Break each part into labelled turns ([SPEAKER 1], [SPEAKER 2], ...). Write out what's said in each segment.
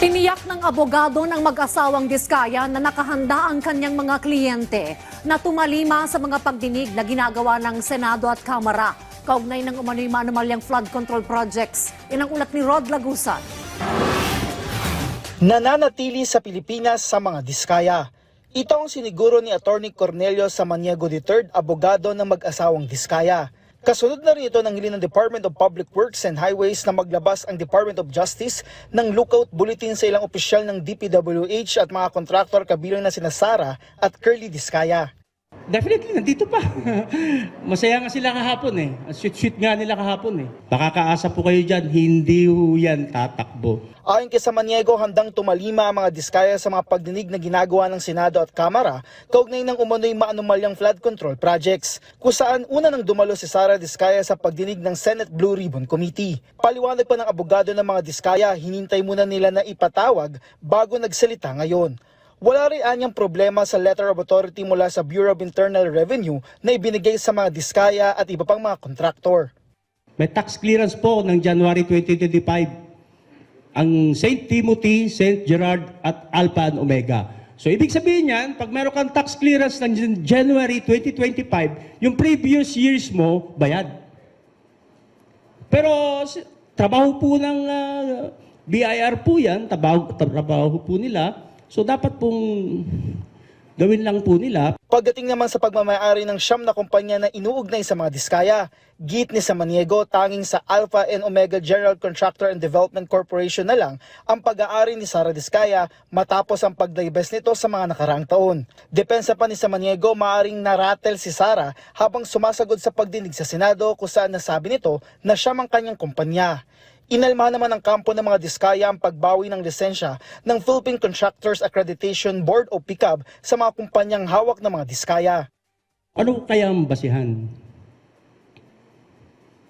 [SPEAKER 1] Tiniyak ng abogado ng mag-asawang Diskaya na nakahanda ang kanyang mga kliyente na tumalima sa mga pagdinig na ginagawa ng Senado at Kamara kaugnay ng umano'y manumalyang flood control projects. Yan ang ulat ni Rod Lagusan.
[SPEAKER 2] Nananatili sa Pilipinas sa mga Diskaya. Ito ang siniguro ni Atty. Cornelio Samaniego III, abogado ng mag-asawang Diskaya. Kasunod na rin ito ng hiling ng Department of Public Works and Highways na maglabas ang Department of Justice ng lookout bulletin sa ilang opisyal ng DPWH at mga kontraktor kabilang na sina Sara at Curly Diskaya.
[SPEAKER 3] Definitely, nandito pa. Masaya nga sila kahapon eh. Sweet nga nila kahapon eh. Makakaasa po kayo dyan, hindi ho yan tatakbo.
[SPEAKER 2] Ayon kay Samaniego, handang tumalima ang mga Diskaya sa mga pagdinig na ginagawa ng Senado at Kamara kaugnay ng umano'y maanumalyang flood control projects, kung saan una nang dumalo si Sara Diskaya sa pagdinig ng Senate Blue Ribbon Committee. Paliwanag pa ng abogado ng mga Diskaya, hinintay muna nila na ipatawag bago nagsalita ngayon. Wala rin anyang problema sa letter of authority mula sa Bureau of Internal Revenue na ibinigay sa mga Diskaya at iba pang mga kontraktor.
[SPEAKER 3] May tax clearance po ng January 2025. Ang St. Timothy, St. Gerard at Alpha and Omega. So ibig sabihin yan, pag meron kang tax clearance ng January 2025, yung previous years mo, bayad. Pero trabaho po ng BIR po yan, trabaho po nila. So dapat pong gawin lang po nila.
[SPEAKER 2] Pagdating naman sa pagmamayari ng siyam na kumpanya na inuugnay sa mga Diskaya, git ni Samaniego, tanging sa Alpha and Omega General Contractor and Development Corporation na lang ang pag-aari ni Sara Diskaya matapos ang pag-divest nito sa mga nakaraang taon. Depensa pa ni Samaniego, maaring naratel si Sara habang sumasagot sa pagdinig sa Senado kung saan nasabi nito na siya ang kanyang kumpanya. Inalmahan naman ng kampo ng mga Diskaya ang pagbawi ng lisensya ng Philippine Contractors Accreditation Board o PICAB sa mga kumpanyang hawak ng mga Diskaya.
[SPEAKER 3] Ano kaya ang basihan?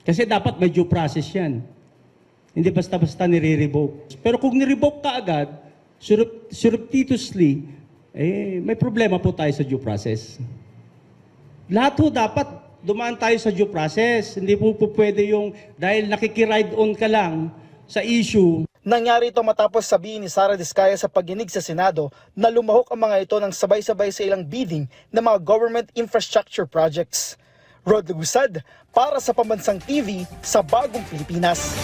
[SPEAKER 3] Kasi dapat may due process yan. Hindi basta-basta nire-revoke. Pero kung nire-revoke ka agad, surreptitiously, may problema po tayo sa due process. Lahat po dapat dumaan tayo sa due process. Hindi po pwede yung dahil nakikiride on ka lang sa issue.
[SPEAKER 2] Nangyari ito matapos sabihin ni Sara Diskaya sa pagdinig sa Senado na lumahok ang mga ito ng sabay-sabay sa ilang bidding ng mga government infrastructure projects. Rod Lagusad para sa Pambansang TV sa Bagong Pilipinas.